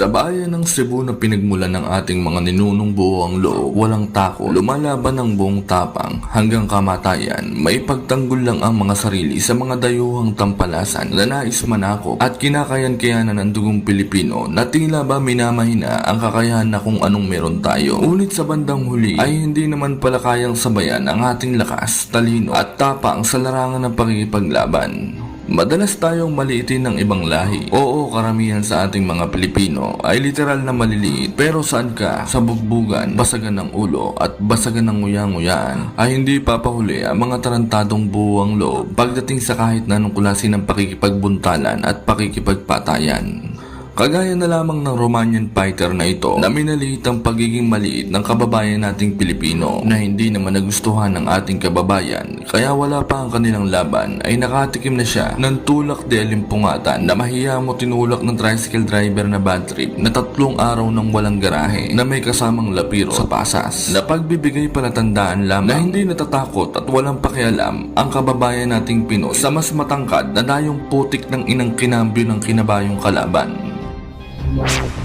Sa bayan ng Cebu na pinagmulan ng ating mga ninunong buong loob, walang tako, lumalaban ng buong tapang hanggang kamatayan, may pagtanggol lang ang mga sarili sa mga dayuhang tampalasan na nais manakop at kinakayan-kayanan ng dugong Pilipino na tila ba minamahina ang kakayahan na kung anong meron tayo. Ngunit sa bandang huli ay hindi naman pala kayang sabayan ang ating lakas, talino at tapang sa larangan ng pakikipaglaban. Madalas tayong maliitin ng ibang lahi. Oo, karamihan sa ating mga Pilipino ay literal na maliliit. Pero saan ka? Sa bugbugan, basagan ng ulo at basagan ng nguyang-nguyaan ay hindi papahuli ang mga tarantadong buwang loob pagdating sa kahit na anong klase ng pakikipagbuntalan at pakikipagpatayan. Kagaya na lamang ng Romanian fighter na ito na minaliit ang pagiging maliit ng kababayan nating Pilipino na hindi naman nagustuhan ng ating kababayan kaya wala pa ang kanilang laban ay nakatikim na siya ng tulak de alimpungatan na mahiya mo tinulak ng tricycle driver na bad trip na 3 araw ng walang garahe na may kasamang lapiro sa pasas na pagbibigay palatandaan lamang na hindi natatakot at walang pakialam ang kababayan nating Pinoy sa mas matangkad na dayong putik ng inang kinambyo ng kinabayong kalaban.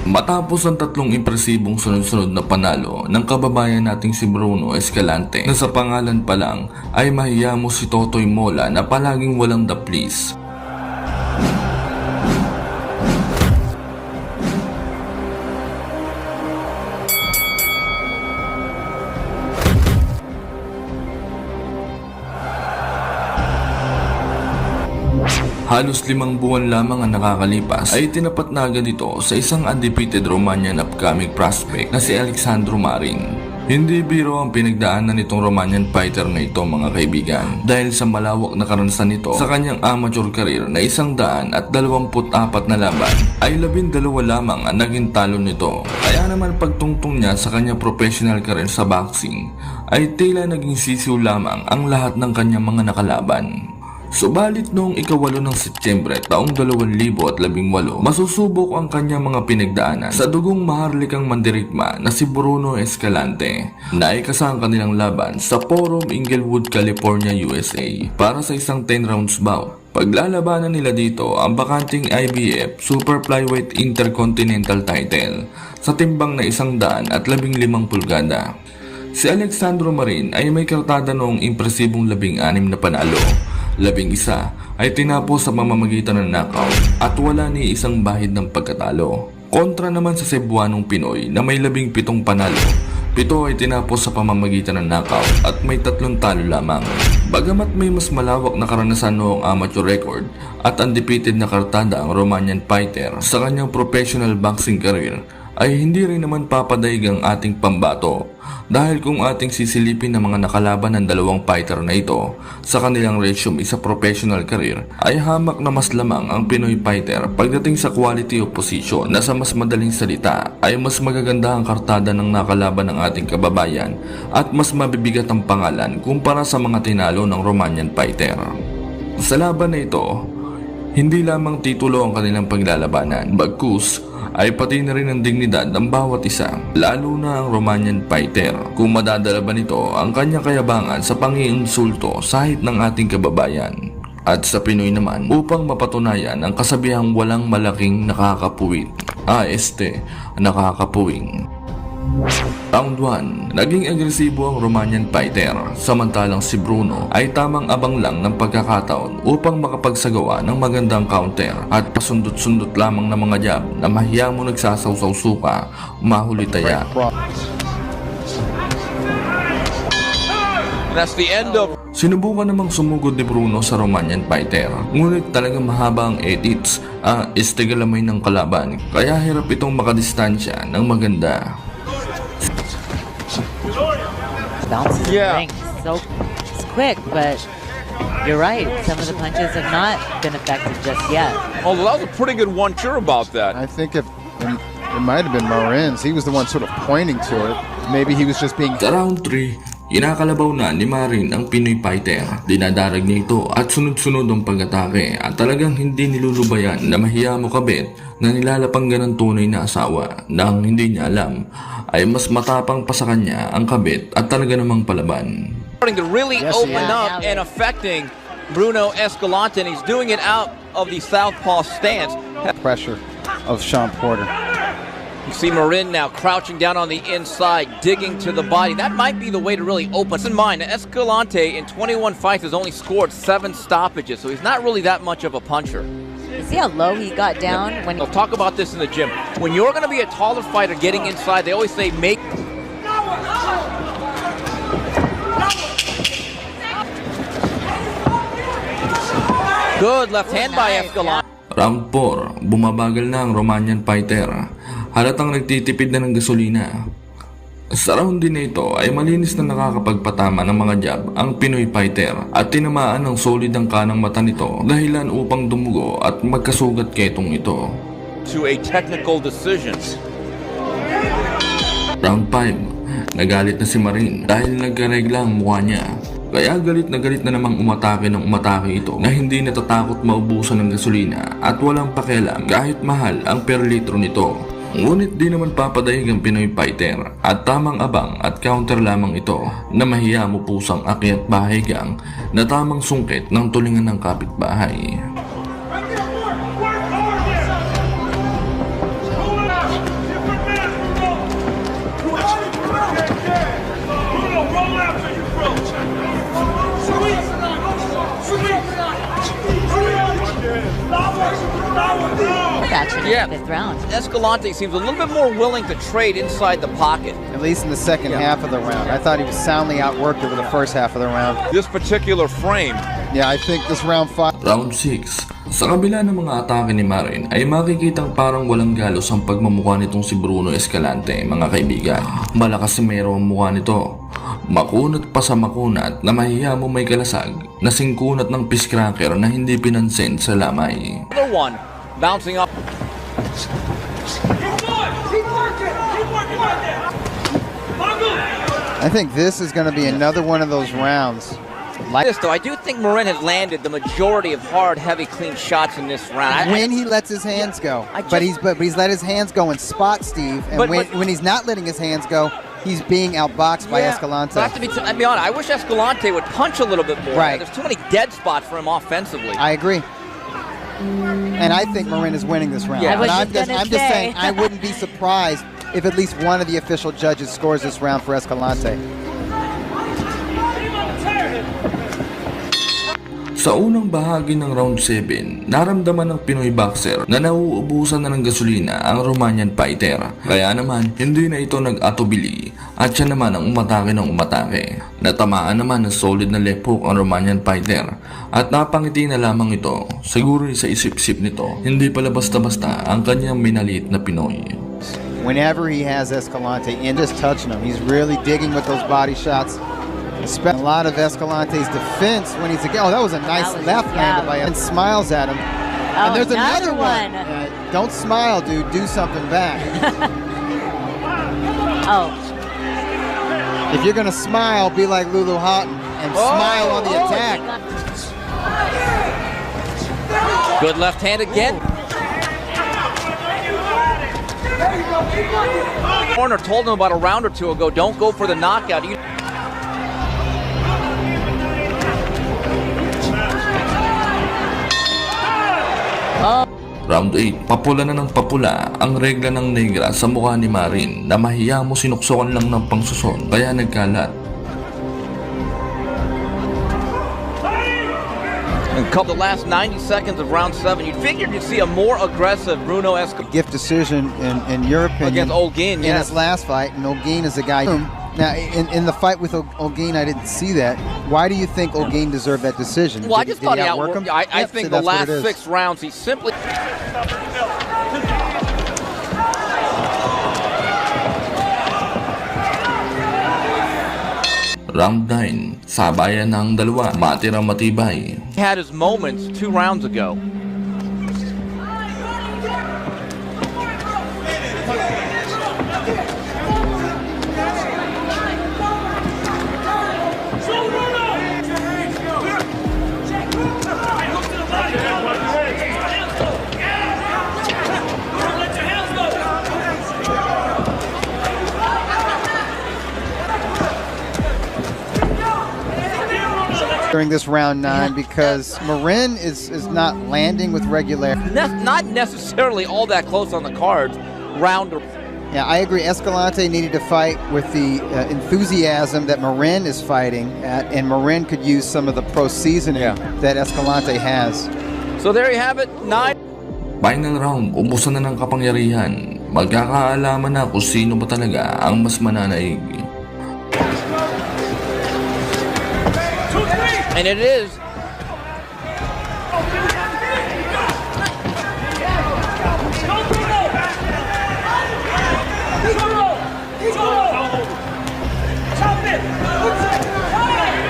Matapos ang 3 impresibong sunod-sunod na panalo ng kababayan nating si Bruno Escalante na sa pangalan pa lang ay mahiya mo si Totoy Mola na palaging walang the please. Halos 5 buwan lamang ang nakakalipas ay tinapat na agad ito sa isang undefeated Romanian upcoming prospect na si Alexandru Marin. Hindi biro ang pinagdaanan nitong Romanian fighter na ito mga kaibigan dahil sa malawak na karanasan nito sa kanyang amateur career na 124 na laban ay 12 lamang ang naging talo nito. Kaya naman pagtungtong niya sa kanyang professional career sa boxing ay tila naging sisiw lamang ang lahat ng kanyang mga nakalaban. Subalit noong ika-8 ng Setyembre taong 2018, masusubok ang kanyang mga pinagdaanan sa dugong maharlikang mandirigma na si Bruno Escalante na ikasa ang kanilang laban sa Forum Inglewood, California, USA para sa isang 10 rounds bout. Paglalabanan nila dito ang bakanting IBF Super Flyweight Intercontinental title sa timbang na 115 pulgada. Si Alexandru Marin ay may kartada noong impresibong 16 na panalo. 11 ay tinapos sa pamamagitan ng knockout at wala ni isang bahid ng pagkatalo. Kontra naman sa Cebuanong Pinoy na may 17 panalo. 7 ay tinapos sa pamamagitan ng knockout at may 3 talo lamang. Bagamat may mas malawak na karanasan noong amateur record at undefeated na kartada ang Romanian fighter sa kanyang professional boxing career, ay hindi rin naman papadaig ang ating pambato dahil kung ating sisilipin ng mga nakalaban ng 2 fighter na ito sa kanilang resume sa professional career ay hamak na mas lamang ang Pinoy fighter pagdating sa quality of position na sa mas madaling salita ay mas magaganda ang kartada ng nakalaban ng ating kababayan at mas mabibigat ang pangalan kumpara sa mga tinalo ng Romanian fighter. Sa laban na ito, hindi lamang titulo ang kanilang paglalabanan, bagkus ay pati na rin ang dignidad ng bawat isa, lalo na ang Romanian fighter. Kung madadala ba nito ang kanyang kayabangan sa pangiinsulto sa hit ng ating kababayan. At sa Pinoy naman, upang mapatunayan ang kasabihang walang malaking nakakapuwit, nakakapuwing. Round 1, naging agresibo ang Romanian fighter, samantalang si Bruno ay tamang abang lang ng pagkakataon upang makapagsagawa ng magandang counter at pasundot-sundot lamang ng mga jab na mahiya mo nagsasawsaw suka, mahuli taya. That's the end of... Sinubukan namang sumugod ni Bruno sa Romanian fighter, ngunit talagang mahaba ang edits, istigalamay ng kalaban, kaya hirap itong makadistansya ng maganda. Bounces in the ring so quick, but you're right. Some of the punches have not been effective just yet. Oh, that was a pretty good one. Sure about that. I think it might have been Marin's. He was the one sort of pointing to it. Maybe he was just being... Sa round 3, inakalabaw na ni Marin ang Pinoy fighter. Dinadarag niya ito at sunod-sunod ang pag-atake at talagang hindi nilulubayan na mahiya mo kabit na nilalapanggan ng tunay na asawa nang hindi niya alam ay mas matapang pa sa kanya ang kabit at talaga namang palaban. Starting to really open up and affecting Bruno Escalante, and he's doing it out of the southpaw stance. Pressure of Sean Porter. You see Marin now crouching down on the inside, digging to the body. That might be the way to really open. Keep in mind, Escalante in 21 fights has only scored 7 stoppages, so he's not really that much of a puncher. You see how low he got down when They'll talk about this in the gym. When you're going to be a taller fighter getting inside, they always say make... Good left hand by nice, Escalante. Round 4, bumabagal na ang Romanian fighter. Halatang nagtitipid na ng gasolina. Sa round din na ito ay malinis na nakakapagpatama ng mga jab ang Pinoy fighter at tinamaan ng solid ang kanang mata nito dahilan upang dumugo at magkasugat ketong ito. To a technical decision. Round 5, nagalit na si Marin dahil nagkaregla ang mukha niya. Kaya galit na namang umatake ng umatake ito na hindi natatakot maubusan ng gasolina at walang pakialam kahit mahal ang per litro nito. Ngunit di naman papadahig ang Pinoy fighter at tamang abang at counter lamang ito na mahiya mo pusang akyat bahay gang na tamang sungkit ng tulingan ng kapitbahay. action in Yeah. the 5th round. Escalante seems a little bit more willing to trade inside the pocket. At least in the second half of the round. I thought he was soundly outworked over the first half of the round. This particular frame. Yeah, I think this round 5. Round 6. Sa kabila ng mga atake ni Marin ay makikitang parang walang galos ang pagmamukha nitong si Bruno Escalante, mga kaibigan. Malakas si Mero ang mukha nito. Makunat pa sa makunat na mahiya mo may kalasag na singkunat ng fish cracker na hindi pinansin sa lamay. Another one bouncing up. I think this is going to be another one of those rounds. Like This though, I do think Marin has landed the majority of hard, heavy, clean shots in this round. when he lets his hands go. I But just- he's let his hands go in spot, Steve. And But- when he's not letting his hands go, he's being outboxed by Escalante. But I have to be honest, I wish Escalante would punch a little bit more. Right. There's too many dead spots for him offensively. I agree. And I think Marin is winning this round. Yeah. I was And just gonna I'm just say. saying, I wouldn't be surprised if at least one of the official judges scores this round for Escalante. Sa unang bahagi ng round 7, naramdaman ng Pinoy boxer na nauubusan na ng gasolina ang Romanian fighter. Kaya naman, hindi na ito nag-atubili at siya naman ang umatake ng umatake. Natamaan naman ng solid na left hook ang Romanian fighter at napangiti na lamang ito. Siguro sa isip-isip nito, hindi pala basta-basta ang kanyang minaliit na Pinoy. Whenever he has Escalante in, just touching him, he's really digging with those body shots. A lot of Escalante's defense when he's again. Oh, that was a nice That was- left landed by him. And smiles at him. Oh, And there's another one. Don't smile, dude. Do something back. Oh, If you're gonna smile, be like Lulu Houghton and smile on the attack. Good left hand again. Corner told him about a round or two ago, don't go for the knockout. Round 8, papula na ng papula ang regla ng negra sa mukha ni Marin na mahiya mo sinuksokan lang ng pangsuson kaya nagkalat. In the last 90 seconds of round 7, you'd figured you'd see a more aggressive Bruno Escalante Gift decision in your opinion against Olguin. in Yes. his last fight, and Olguin is a guy. Now, in the fight with Olguin, I didn't see that. Why do you think Olguin deserved that decision? Well, I Did just thought he outwork outworked. him? I Yep, think so the that's what last it is. 6 rounds, he simply. Round 9, sabayan ng dalawa, matirang matibay. had his moments 2 rounds ago. During this round 9 because Marin is not landing with regularity. Not necessarily all that close on the cards. Round or Yeah, I agree. Escalante needed to fight with the enthusiasm that Marin is fighting at, and Marin could use some of the pro seasoning that Escalante has. So there you have it, 9. Final round, ubusan na ng kapangyarihan. Magkakaalaman na kung sino ba talaga ang mas mananaig. And it is.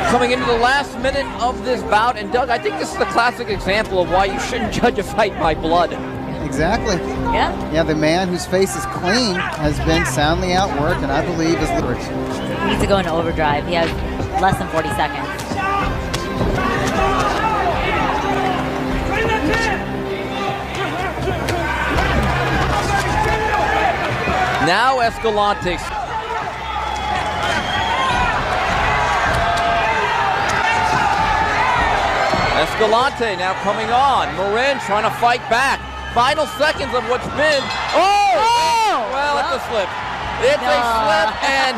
Coming into the last minute of this bout, and Doug, I think this is the classic example of why you shouldn't judge a fight by blood. Exactly. Yeah. Yeah, the man whose face is clean has been soundly outworked, and I believe is lyrics. He needs to go into overdrive. He has less than 40 seconds. Now Escalante. Escalante now coming on. Marin trying to fight back. Final seconds of what's been. Well, it's a slip. It's a slip, and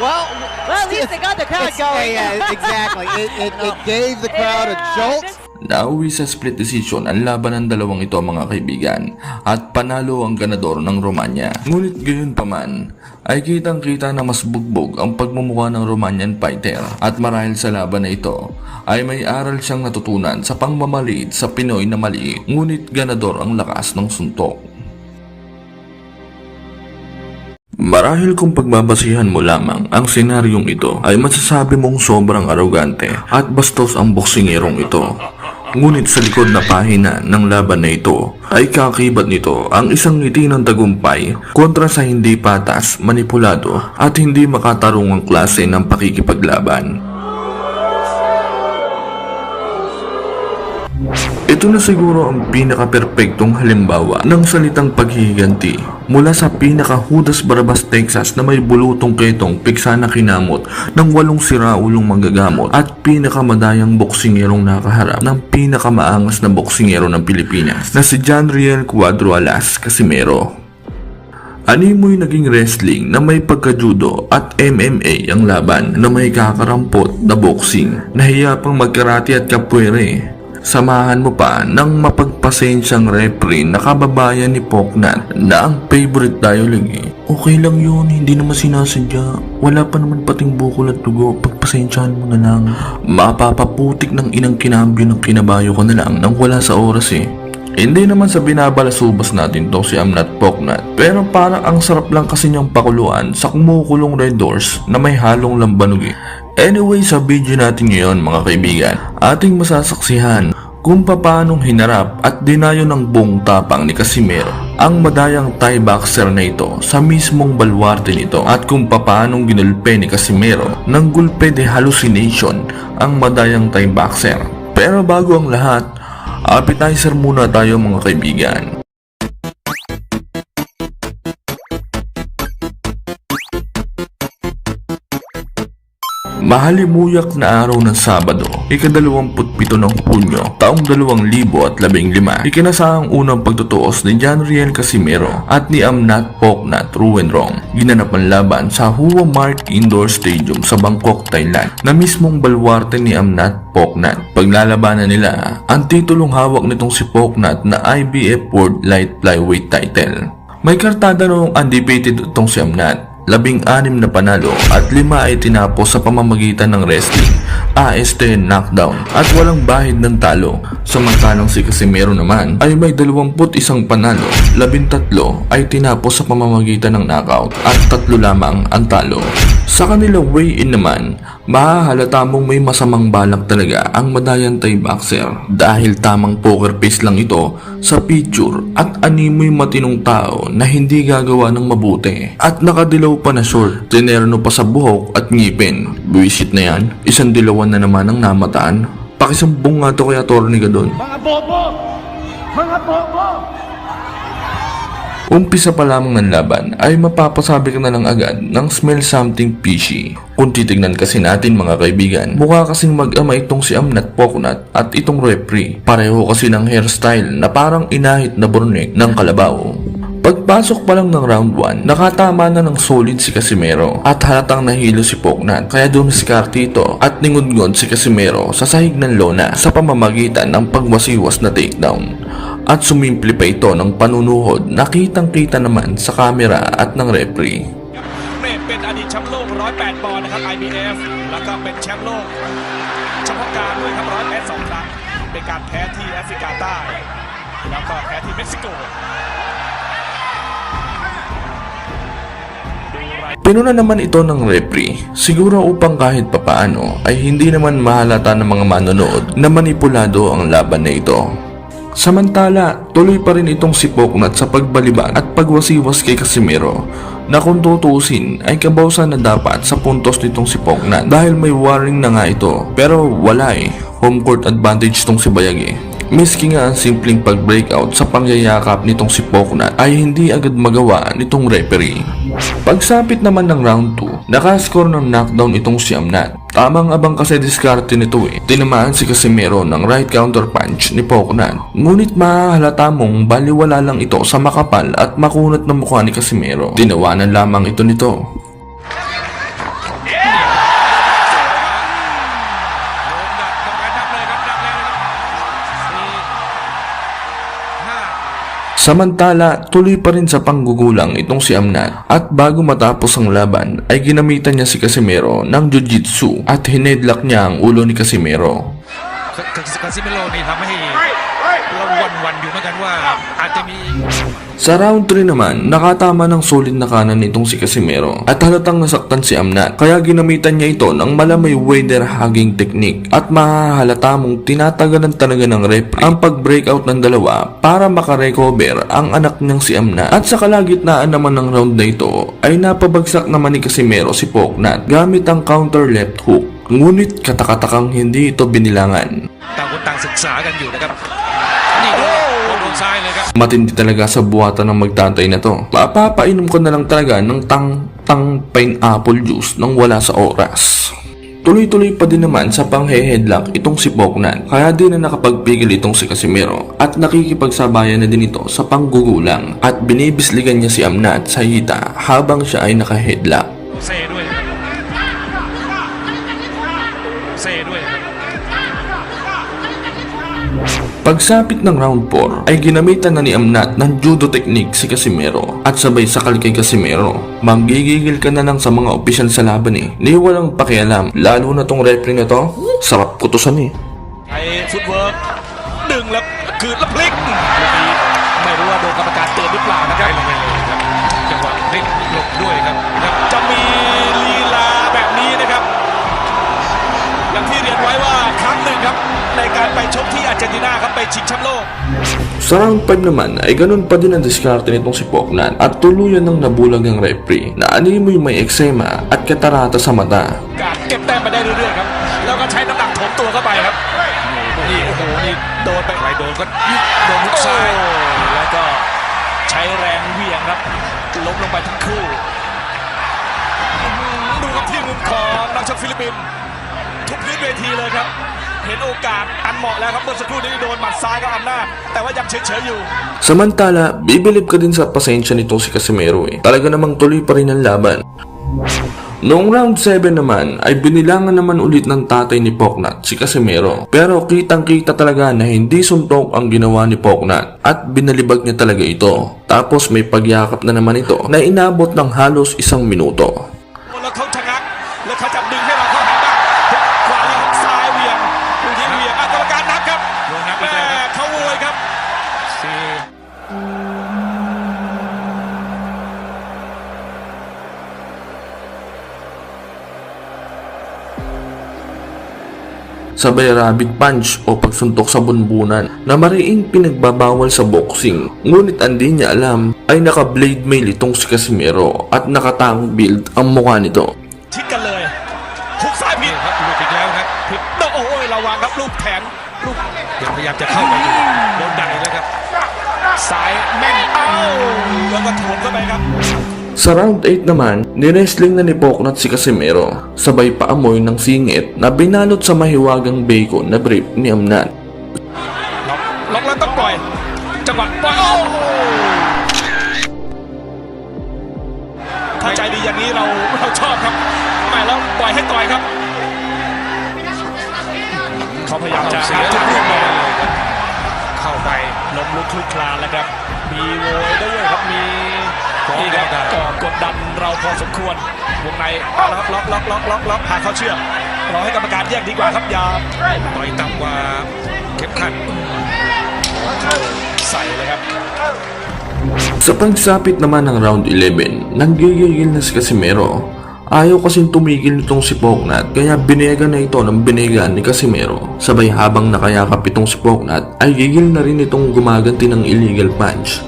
well, Well, at least they got the crowd going. Yeah, exactly. It gave the crowd a jolt. Nauwi sa split decision ang laban ng dalawang ito mga kaibigan at panalo ang ganador ng Romanya. Ngunit gayon pa man ay kitang kita na mas bugbog ang pagmumukha ng Romanian fighter at marahil sa laban na ito ay may aral siyang natutunan sa pangmamaliit sa Pinoy na maliit ngunit ganador ang lakas ng suntok. Marahil kung pagbabasihan mo lamang ang senaryong ito ay masasabi mong sobrang arogante at bastos ang boksingerong ito. Ngunit sa likod na pahina ng laban na ito ay kakibat nito ang isang ngiti ng tagumpay kontra sa hindi patas, manipulado at hindi makatarungang klase ng pakikipaglaban. Ito na siguro ang pinaka-perpektong halimbawa ng salitang paghihiganti mula sa pinaka-Judas Barrabas, Texas na may bulutong ketong piksa na kinamot ng 8 siraulong manggagamot at pinakamadayang boksingerong nakaharap ng pinakamaangas na boksingero ng Pilipinas na si John Riel Cuadro Alas Casimero. Animoy naging wrestling na may pagka-judo at MMA ang laban na may kakarampot na boxing, nahiya pang magkarate at kapwere. Samahan mo pa ng mapagpasensyang referee na kababayan ni Poknat na ang favorite dialogue okay lang yun, hindi naman sinasadya. Wala pa naman pating bukol at dugo, pagpasensyahan mo na lang. Mapapaputik ng inang kinambyo ng kinabayo ko na lang nang wala sa oras Hindi naman sa binabalasubas natin to si Amnat Poknat, pero parang ang sarap lang kasi niyang pakuluan sa kumukulong red doors na may halong lambanog Anyway, sa video natin ngayon mga kaibigan, ating masasaksihan kung paanong hinarap at dinayo ng buong tapang ni Casimero ang madayang Thai boxer na ito sa mismong baluarte nito at kung paanong ginulpe ni Casimero ng gulpe de hallucination ang madayang Thai boxer. Pero bago ang lahat, appetizer muna tayo mga kaibigan. Mahalimuyak na araw ng Sabado, ika-27 ng Hunyo, taong 2015, ikinasahang unang pagtutuos ni John Riel Casimero at ni Amnat Poknat Ruwenrong. Ginanap ang laban sa Hua Mark Indoor Stadium sa Bangkok, Thailand, na mismong baluarte ni Amnat Poknat. Paglalabanan nila, ang titulong hawak nitong si Poknat na IBF World Light Flyweight title. May kartada noong undefeated itong si Amnat. 16 na panalo at 5 ay tinapos sa pamamagitan ng wrestling, AST knockdown at walang bahid ng talo. Samantalang si Casimero naman ay may 21 panalo, 13 ay tinapos sa pamamagitan ng knockout at 3 lamang ang talo. Sa kanilang weigh-in naman, mahahalata mong may masamang balak talaga ang madayan Thai boxer dahil tamang poker face lang ito sa picture at animoy matinong tao na hindi gagawa ng mabuti at nakadilaw pa na short, tinerno pa sa buhok at ngipin. Buwisit na yan, isang dilawan na naman ang namataan. Pakisumbong nga to kay Atty. Gadon. Mga bobo! Mga bobo! Umpisa pa lamang ng laban ay mapapasabi ka na lang agad ng smell something fishy. Kung titignan kasi natin mga kaibigan, mukha kasing mag-ama itong si Amnat Poknat at itong referee. Pareho kasi ng hairstyle na parang inahit na burnek ng kalabaw. Pagpasok pa lang ng round 1, nakatama na ng solid si Casimero at halatang nahilo si Poknat, kaya dumiskarte ito at ningudngod si Casimero sa sahig ng lona sa pamamagitan ng pagwasiwas na takedown. At sumimple pa ito ng panunuhod na kitang-kita naman sa kamera at ng referee. เรดเป็นอดีตแชมป์โลก 108 ปอนด์นะครับ IBF แล้วก็เป็นแชมป์โลกเฉพาะการด้วยครับ108 2 ครั้งเป็นการแพ้ที่แอฟริกาใต้แล้วก็แพ้ที่เม็กซิโก Pinuna naman ito ng referee, siguro upang kahit papaano ay hindi naman mahalata ng mga manonood na manipulado ang laban na ito. Samantala, tuloy pa rin itong si Poknat sa pagbalibag at pagwasiwas kay Casimero na kung tutuusin ay kabawsan na dapat sa puntos nitong si Poknat dahil may warning na nga ito, pero wala home court advantage tong si Bayag Miski nga ang simpleng pag-breakout sa pangyayakap nitong si Poknat ay hindi agad magawa nitong referee. Pagsapit naman ng round 2, nakascore ng knockdown itong si Amnat. Tamang abang kasi diskarte nito Tinamaan si Casimero ng right counter punch ni Poknat. Ngunit mahahalata mong baliwala lang ito sa makapal at makunat na mukha ni Casimero. Tinawanan lamang ito nito. Samantala, tuloy pa rin sa panggugulang itong si Amnat at bago matapos ang laban ay ginamitan niya si Casimero ng jiu-jitsu at hinedlock niya ang ulo ni Casimero. คาซิเมโร่นี่ทำให้เราวันอยู่เหมือนกันว่าอาจจะมี Sa round 3 naman, nakatama ng solid na kanan nitong si Casimero at halatang nasaktan si Amnat kaya ginamitan niya ito ng malamay wader hugging technique at mahahalata mong tinatagalan talaga ng referee ang pag-breakout ng dalawa para makarecover ang anak niyang si Amnat. At sa kalagitnaan naman ng round na ito ay napabagsak naman ni Casimero si Poknat gamit ang counter left hook. Ngunit katakatakang hindi ito binilangan. ต่างคนต่างศึกษากันอยู่นะครับนี่โดนซ้ายเลยครับ Matindi talaga sa buhatan ng magtatay na to. Mapapainom ko na lang talaga ng tang pineapple juice nang wala sa oras. Tuloy-tuloy pa din naman sa panghe-headlock itong si Poknat, kaya di na nakapagpigil itong si Casimero at nakikipagsabayan na din ito sa panggugulang at binibisligan niya si Amnat sa hita habang siya ay naka-headlock. เซด้วยเซด้วย Pagsapit ng round 4 ay ginamitan na ni Amnat ng judo technique si Casimero at sabay sakal kay Casimero. Manggigigil ka na lang sa mga opisyal sa laban Ni walang pakialam, lalo na tong referee na to, sarap kutusan ใช้ฟุตเวิร์กดึงแล้วคืนแล้วพลิกลูกนี้ไม่รู้ว่าโดนกรรมการเตือนหรือเปล่านะครับจังหวะพลิกหลบด้วยครับจะมีลีลาแบบนี้นะครับอย่างที่เรียนไว้ว่าครั้งหนึ่งครับในการไปชกที่อาร์เจนตินาครับไปชิงแชมป์โลก Sa round 5 naman ay ganun pa din ang diskarte nitong si Poknat at tuluyan ng nabulag ang referee na animoy may eksema at katarata sa mata. การเก็บแต้มไปได้เรื่อยๆครับแล้วก็ใช้น้ำหนักโถมตัวเข้าไปครับนี่โอ้โหนี่โดนไปใครโดนก็โดนทุกซ้ายแล้วก็ใช้แรงเหวี่ยงครับล้มลงไปทั้งคู่ดูครับที่มุมของนักชกฟิลิปปินส์ทุกพื้นเวทีเลยครับเห็นโอกาสอันเหมาะแล้วครับเมื่อสักครู่นี้โดนหมัดซ้ายกับอำนาจแต่ว่ายังเฉยๆอยู่ Samantala, bibilib ka din sa pasensya nitong si Casimero Talaga namang tuloy pa rin ang laban. Noong round 7 naman ay binilangan naman ulit ng tatay ni Poknat si Casimero. Pero kitang-kita talaga na hindi suntok ang ginawa ni Poknat at binalibag niya talaga ito. Tapos may pagyakap na naman ito na inabot ng halos 1 minuto. แล้วเขาชะงักแล้วเขาจะดึงให้เราเข้าหาบ้างขวาแล้วซ้ายเหวี่ยงดูที่เหวี่ยงกรรมการนับครับแม่เขาโวยครับ Sabay rabbit punch o pagsuntok sa bunbunan na mariing pinagbabawal sa boxing. Ngunit ang di niya alam ay naka-blade mail itong si Casimero at nakatang build ang mukha nito. ทิศกันเลยหุกซ้ายผิดครับหลุดอีกแล้วครับผิดโอ้ยระวังครับลูกแขนลูกยังพยายามจะเข้าไปอยู่โดนดักแล้วครับซ้ายแม่นแล้วก็ถ่วงเข้าไปครับ Sa round 8 naman, niwrestling na ni Poknat si Casimero, sabay paamoy ng singit na binalot sa mahiwagang bacon na brief ni Amnat. ล็อกแล้วต้องปล่อยจังหวะปล่อย ถ้าใจดีอย่างนี้เราชอบครับไม่แล้วปล่อยให้ต่อยครับเขาพยายามจะเสียทุกลูกเลยครับเข้าไปล้มลุกคลุกคลานแล้วครับมีโวยด้วยครับมีนี่ครับก็กดดันเราพอสมควรวงในเอาละครับล็อกหาเขาเชื่อมรอให้กรรมการแยกดีกว่าครับอย่าต่อยต่ำกว่าเข็มขัดเข้าใส่เลยครับ Sa pagsapit naman ng round 11, nanggigigil na si Casimero. Ayaw kasing tumigil nitong si Poknat kaya binega na ito ng binega ni Casimero. Sabay habang nakayakap itong si Poknat ay gigil na rin itong gumaganti ng illegal punch.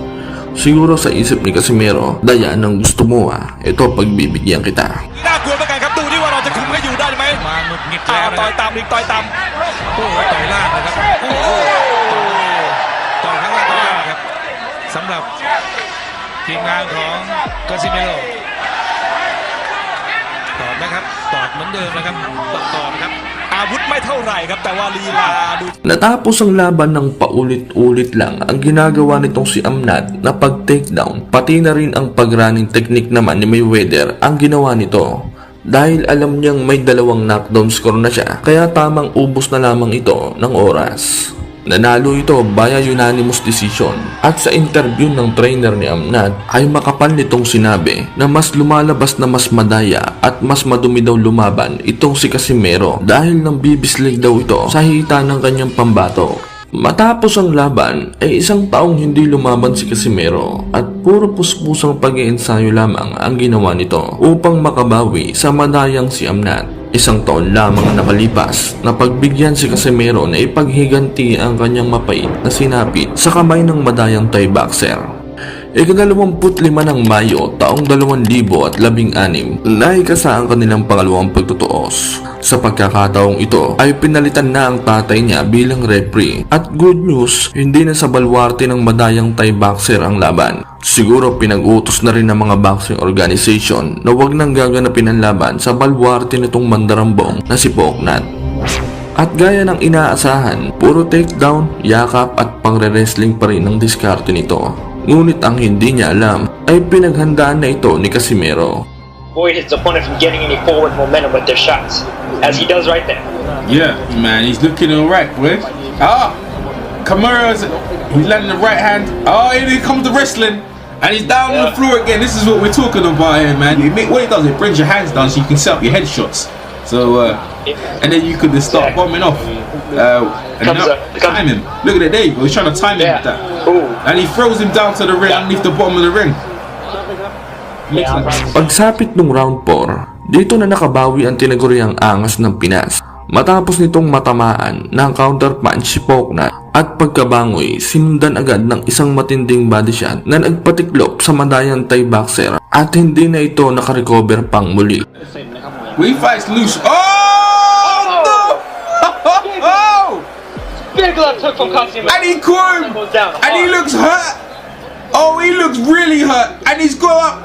Siguro sa isip ni Casimero, daya ng gusto mo ito pagbibigyan kita. น่ากลัวเหมือนกันครับดูนี่ว่าเราจะคุมให้อยู่ได้ไหมมาหงุดหงิดแล้วต่อยตามอีกต่อยตามโอ้โหต่อยล่างนะครับโอ้โหต่อยข้างล่างก็ได้ครับสำหรับทีมงานของกาซิเมโรตอบนะครับตอบเหมือนเดิมนะครับตอบนะครับอาวุธไม่เท่าไหร่ครับแต่ว่าลีลาดู Natapos ang laban ng paulit-ulit lang ang ginagawa nitong si Amnat na pag-takedown, pati na rin ang pag-running technique naman ni Mayweather ang ginawa nito. Dahil alam niyang may dalawang knockdown score na siya, kaya tamang ubos na lamang ito ng oras. Nanalo ito via unanimous decision at sa interview ng trainer ni Amnat ay makapal nitong sinabi na mas lumalabas na mas madaya at mas madumi daw lumaban itong si Casimero dahil nang bibislig daw ito sa hita ng kanyang pambato. Matapos ang laban ay isang taong hindi lumaban si Casimero at puro puspusang pag-iensayo lamang ang ginawa nito upang makabawi sa madayang si Amnat. Isang taon lamang nakalipas na pagbigyan si Casimero na ipaghiganti ang kanyang mapait na sinapit sa kamay ng madayang Thai boxer. Ika-25 ng Mayo taong 2016 naikasa ang kanilang pangalawang pagtutuos. Sa pagkakataong ito ay pinalitan na ang tatay niya bilang referee at good news, hindi na sa balwarte ng madayang Thai boxer ang laban. Siguro pinag-utos na rin ng mga boxing organization na wag nang gaganapin ang laban sa balwarte nitong mandarambong na si Poknat. At gaya ng inaasahan, puro takedown, yakap at pangre-wrestling pa rin ang diskarte nito. Ngunit ang hindi niya alam ay pinaghandaan na ito ni Casimero. Avoid his opponent from getting any forward momentum with their shots, as he does right there. Yeah, man, he's looking alright, boy. Kamara's, he's landing the right hand. Oh, here comes the wrestling. And he's down on the floor again. This is what we're talking about here, man. What it does, it brings your hands down so you can set up your headshots. So, and then you could just start bombing off. And now, time him. Look at it, there you go. He's trying to time him with that. And he throws him down to the ring, underneath the bottom of the ring. Pagsapit ng round 4, dito na nakabawi ang tinaguriang angas ng Pinas. Matapos nitong matamaan ng counterpunch si Poknat at pagkabangoy, sinundan agad ng isang matinding body shot na nagpatiklop sa madayang Thai boxer at hindi na ito nakarecover pang muli. We fights loose. Oh no! Oh! Big left hook from Casimero. And he caught him. And he looks hurt. Oh, he looks really hurt. And he's got up,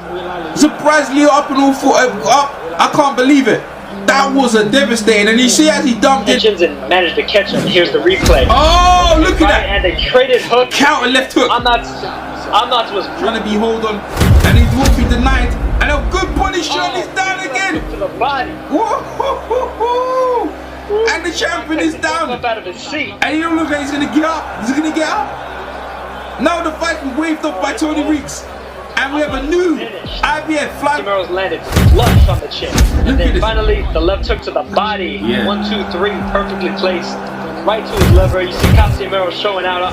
surprisingly up and all foot up. I can't believe it. That was a devastating. And you see as he dumped it. And managed to catch him. Here's the replay. Oh, look at that. And a traded hook. Counter left hook. I'm not supposed to trying to be hold on. And he won't be denied. And a good body shot. He's down again. To the body. Whoa. And the champion is down. Up out of his seat. And he don't look like he's gonna get up. Is he gonna get up? Now the fight was waved up by Tony Reeks. And we have a new IBF flag. Casimero's landed flush on the chin. And then finally the left hook to the body. Yeah. 1, 2, 3, perfectly placed. Right to his liver. You see Casimero showing out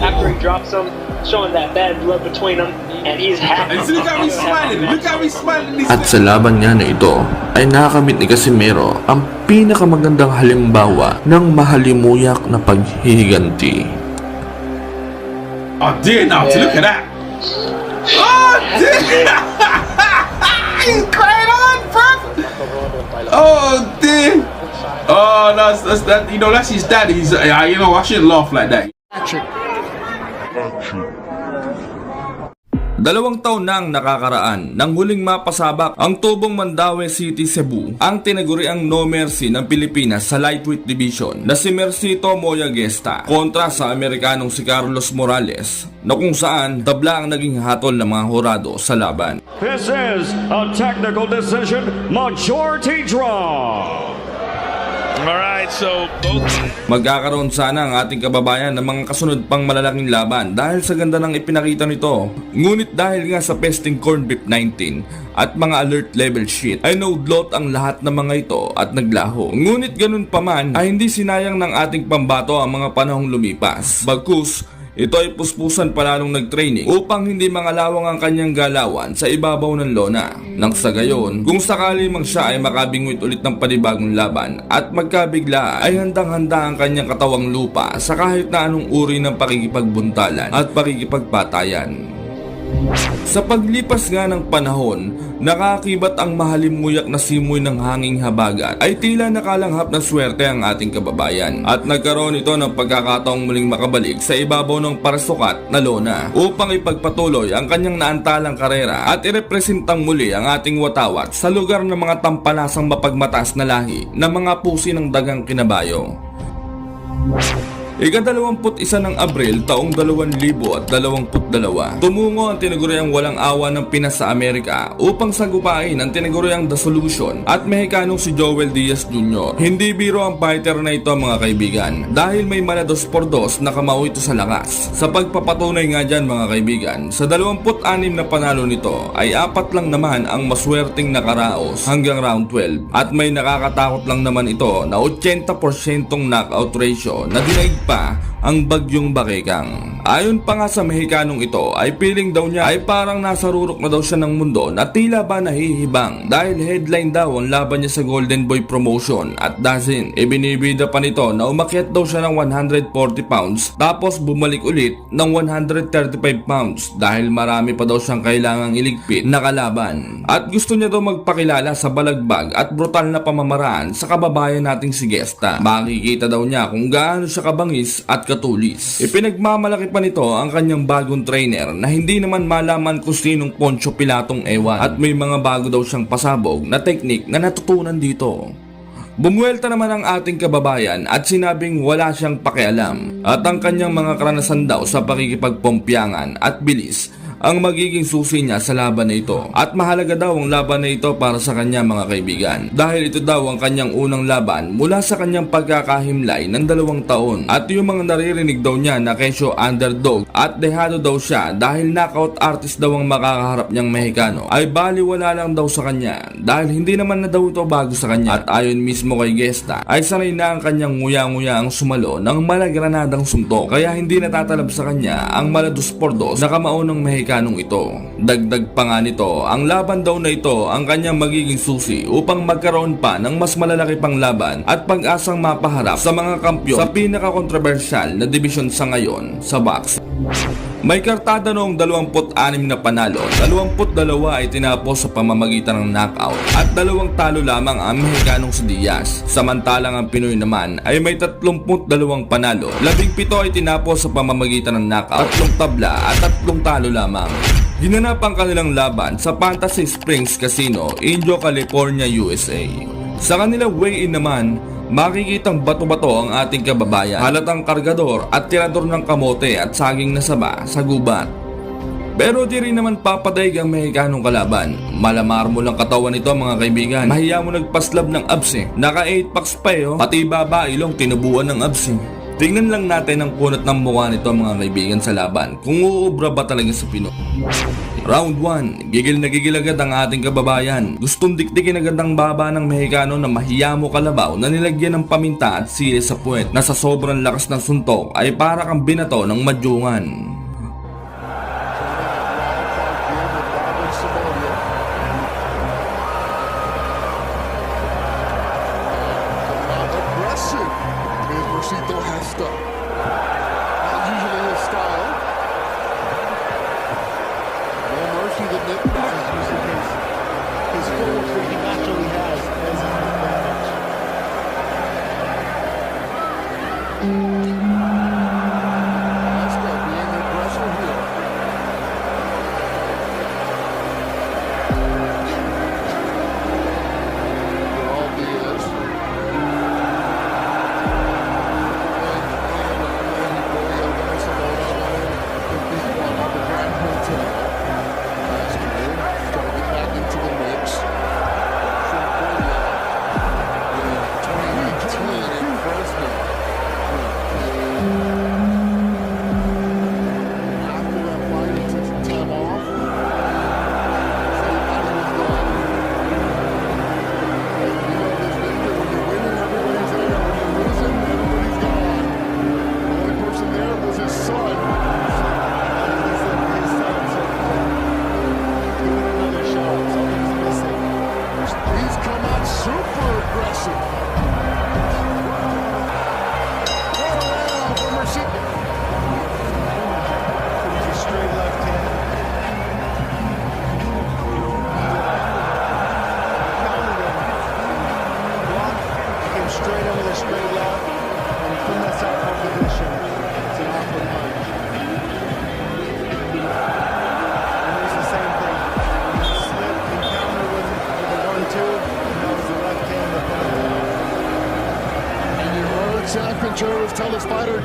after he drops him, showing that bad blood between them. And he's happy. And look how he's smiling. Look how he's smiling. At sa laban niya na ito ay nakamit ni Casimero ang pinakamagandang halimbawa ng mahalimuyak na paghihiganti. Oh dear, now to look at that. Oh dear. He's crying on, bro. Oh dear. Oh, that's that. You know, that's his dad. He's you know, I shouldn't laugh like that. 2 taon na ang nakakaraan nang huling mapasabak ang tubong Mandaue City, Cebu, ang tinaguriang No Mercy ng Pilipinas sa lightweight division na si Mercito Moya Gesta kontra sa Amerikanong si Carlos Morales, na kung saan tabla ang naging hatol ng mga hurado sa laban. This is a technical decision majority draw. Alright, so both... Magkakaroon sana ang ating kababayan ng mga kasunod pang malalaking laban dahil sa ganda ng ipinakita nito. Ngunit dahil nga sa pesting corned beef 19 at mga alert level shit ay no-dlot ang lahat ng mga ito at naglaho. Ngunit ganun pa man ay hindi sinayang ng ating pambato ang mga panahong lumipas. Bagkus, ito ay puspusan palalong nag-training upang hindi mangalawang ang kanyang galawan sa ibabaw ng lona. Nang sa gayon, kung sakali mang siya ay makabingwit ulit ng panibagong laban at magkabigla ay handang-handa ang kanyang katawang lupa sa kahit na anong uri ng pakikipagbuntalan at pakikipagpatayan. Sa paglipas nga ng panahon, nakakibat ang mahalimmuyak na simoy ng hanging habagat ay tila nakalanghap na swerte ang ating kababayan at nagkaroon ito ng pagkakataong muling makabalik sa ibabaw ng parasukat na lona upang ipagpatuloy ang kanyang naantalang karera at irepresentang muli ang ating watawat sa lugar ng mga tampalasang mapagmataas na lahi ng mga pusi ng dagang kinabayo. Ika-21 ng Abril taong 2022, tumungo ang tinaguriang walang awa ng Pinas sa Amerika upang sagupain ang tinaguriang The Solution at Mexicanong si Joel Diaz Jr. Hindi biro ang fighter na ito mga kaibigan dahil may mala 2-2 na kamao ito sa lakas. Sa pagpapatunay nga dyan mga kaibigan, sa 26 na panalo nito ay 4 lang naman ang maswerteng nakaraos hanggang round 12 at may nakakatakot lang naman ito na 80% knockout ratio na dinaig pa ang bagyong Bakekang. Ayon pa nga sa Mexicanong ito ay feeling daw niya ay parang nasa rurok na daw siya ng mundo na tila ba nahihibang dahil headline daw ang laban niya sa Golden Boy promotion at dazin. Ibinibida pa nito na umakyat daw siya ng 140 pounds tapos bumalik ulit ng 135 pounds dahil marami pa daw siyang kailangang iligpit na kalaban. At gusto niya daw magpakilala sa balagbag at brutal na pamamaraan sa kababayan nating si Gesta. Makikita daw niya kung gaano siya kabangis at katulis. Ipinagmamalaki pa nito ang kanyang bagong trainer na hindi naman malaman kung sinong Poncio Pilatong ewan at may mga bago daw siyang pasabog na teknik na natutunan dito. Bumuelta naman ang ating kababayan at sinabing wala siyang pakialam at ang kanyang mga karanasan daw sa pakikipagpompyangan at bilis ang magiging susi niya sa laban na ito. At mahalaga daw ang laban na ito para sa kanya mga kaibigan dahil ito daw ang kanyang unang laban mula sa kanyang pagkakahimlay ng 2 taon. At yung mga naririnig daw niya na kesyo underdog at dehado daw siya dahil knockout artist daw ang makakaharap niyang Mexicano ay baliwala lang daw sa kanya dahil hindi naman na daw ito bago sa kanya. At ayon mismo kay Gesta ay sanay na ang kanyang nguya-nguya ang sumalo ng malagranadang suntok kaya hindi natatalab sa kanya ang mala 2-2 na kamao ng Mexicano ito. Dagdag pa nga nito, ang laban daw na ito ang kanyang magiging susi upang magkaroon pa ng mas malalaki pang laban at pag-asang mapaharap sa mga kampyon sa pinaka-controversial na division sa ngayon sa boxing. May kartada noong 26 na panalo, 22 ay tinapos sa pamamagitan ng knockout at 2 talo lamang ang Mexicanong si Diaz. Samantalang ang Pinoy naman ay may 32 panalo, 17 ay tinapos sa pamamagitan ng knockout, 3 tabla at 3 talo lamang. Ginanap ang kanilang laban sa Fantasy Springs Casino, Indio, California, USA. Sa kanilang weigh-in naman, makikitang bato-bato ang ating kababayan, halatang kargador at tirador ng kamote at saging na saba sa gubat. Pero di rin naman papadaig ang Mexicanong kalaban. Malamar mo lang katawan nito mga kaibigan. Mahiya mo nagpaslab ng abs eh. Naka 8 packs pa eh oh. Pati baba ilong tinubuan ng abs eh. Tingnan lang natin ang kunat ng mukha nito mga kaibigan sa laban kung uubra ba talaga sa Pinoy. Round 1, gigil na gigil agad ang ating kababayan. Gustong dikdikin agad ang baba ng Mexicano na mahiyamo kalabaw na nilagyan ng paminta at sili sa puwet na sa sobrang lakas ng suntok ay para kang binato ng madyungan.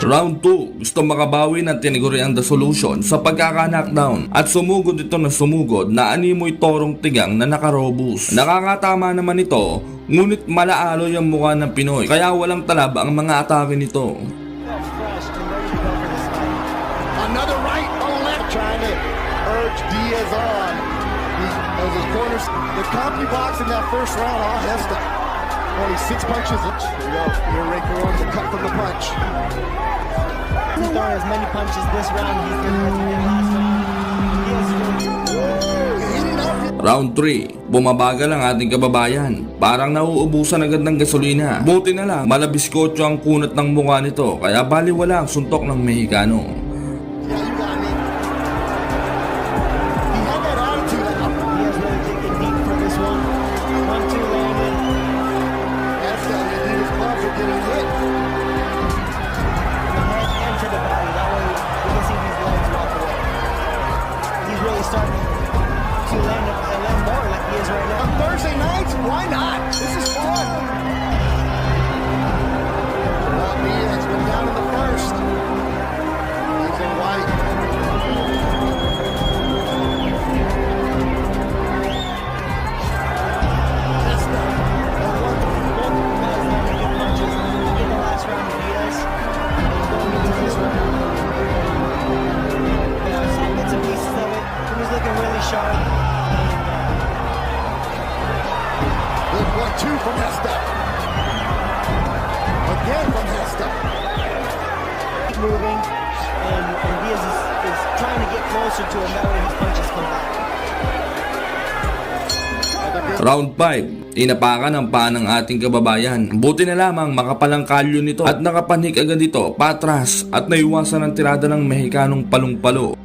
Round 2, gusto makabawi ng tiniguriang The Solution sa pagkaka-knockdown at sumugod ito na sumugod na animoy torong tigang na nakarobus. Nakakatama naman ito, ngunit malaaloy ang mukha ng Pinoy kaya walang talab ang mga atake nito. Another right on left, trying to urge Diaz on. As his corners, the company box in that first round, all Hesta. Only 6 punches. Here we go. Here Raker on the cut from the punch. He's throwing as many punches this round he's did last round. Round 3, bumabagal ang ating kababayan. Parang nauubusan agad ng gasolina. Buti na lang, malabis kotso ang kunat ng mukha nito kaya baliwala ang suntok ng Mexicano. Yeah, you got me. He had that attitude. He has really taken deep for this one. 1-2 landed. That's his gloves are getting hit. The head and to the body. That way we can see these legs walk away. He's really starting to land more like he is right now. On Thursday nights, why not? This is fun. Diaz been down in the first. He's in white. Good 1-2 from Hesta. Again from Hesta. Moving, and Diaz is trying to get closer to him. That way his punches come back. Round 5, inapakan ang paa ng ating kababayan. Buti na lamang makapalang kalyo nito at nakapanik agad ito patras at naiwasan ang tirada ng Mexicanong palong-palo.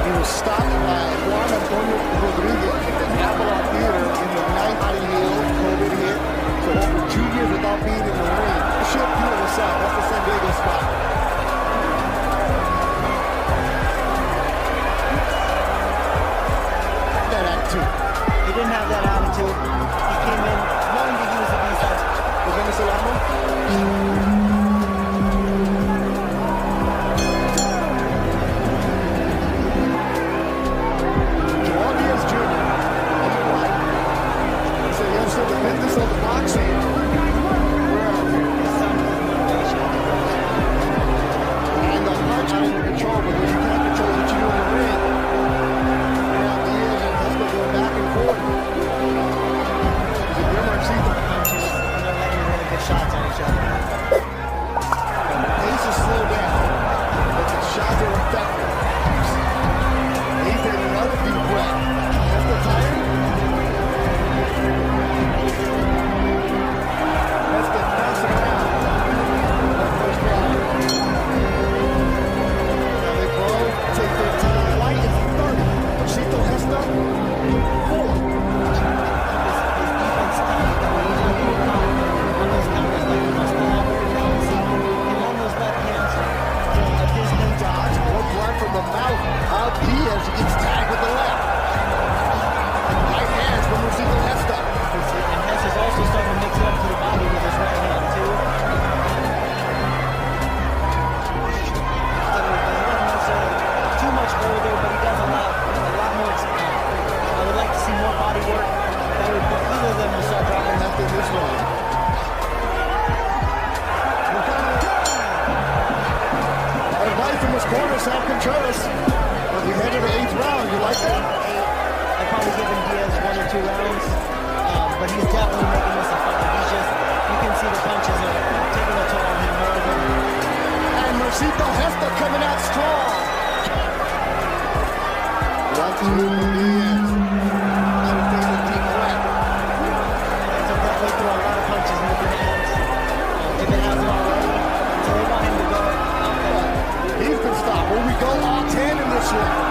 He was stopped by Juan Antonio Rodriguez at the Avalon Theater in the ninth body heel COVID hit. So over 2 years without being in the ring. Ship Theater South, that's the San Diego spot. That attitude. He didn't have that attitude. He came in wanting to use the defense. Was Venezuelano? Juan Diaz Jr. on the right. So he understood the business of the boxing. And the punch under control, but when you can't control what you do in the ring, Juan Diaz and Hesta go back and forth. It's a different season. Punches, and they're letting really good shots on each other. The pace is slowed down, but the shots are effective. He's taking another deep breath. Hesta tired? Hesta bouncing around. That first round. Now they both take their time. White is 30. Chito Hesta, 4. His defense time, the way he's looking to come on those counters like he must have very balancing. And on those left hands, a distant Dodge, more blood from the mouth of Diaz. He gets tagged with the left. Right hands from Chito Hesta. And Hess is also starting to mix it up to the body with his right hand too. Not necessarily too much older, but he does a lot more. I would like to see more body work. That would put either of them will start dropping Hesta in this one. Advice from his corner, Sam Contreras. As we head to the 8th round, you like that? I'd probably give him Diaz 1 or 2 rounds, but he's definitely making this a fight. He's just, you can see the punches are taking a toll on him more than. And Mercito Hesta coming out strong. 1-2 for Diaz. Should take a deep breath. So definitely throw a lot of punches in the hands. If it hasn't already, so they want him to go out there. He's been stopped. Will we go all 10 in this round?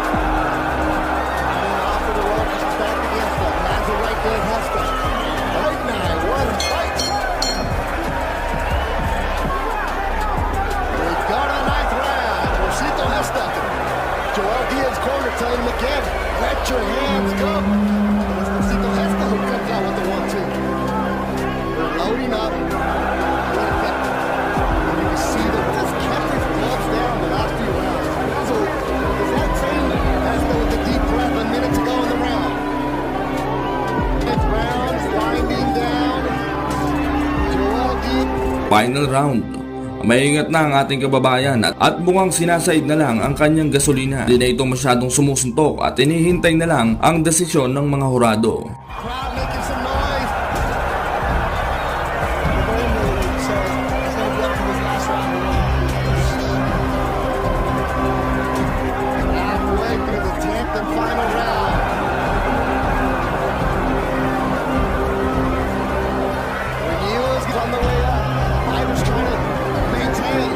And off of the rope, he's back against him. Lands a right there, Hesta. Right now, what a fight. We go to the 9th round. Mercito Hesta. Joel Diaz's corner telling him again, let your hands go. It's Mercito Hesta who comes out with the 1-2. warming up. And you can see that just kept his gloves down the last few rounds. So is that same as though with the deep breath a minute to go in the round? Fifth round, winding down. Joel deep. Final round. Maingat na ang ating kababayan at mukhang sinasaid na lang ang kanyang gasolina. Di na ito masyadong sumusuntok at inihintay na lang ang desisyon ng mga hurado. Crowd making some noise. So it's going to be up to his last round. Halfway through the 10th and final round. Renews on the way up. Irish trying to maintain.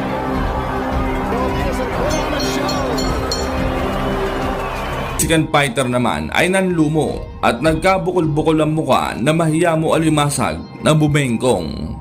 Rodriguez will put on a show. Mexican fighter naman ay nanlumo at nagkabukol-bukol ang muka na mahiya mo alimasag na bubengkong.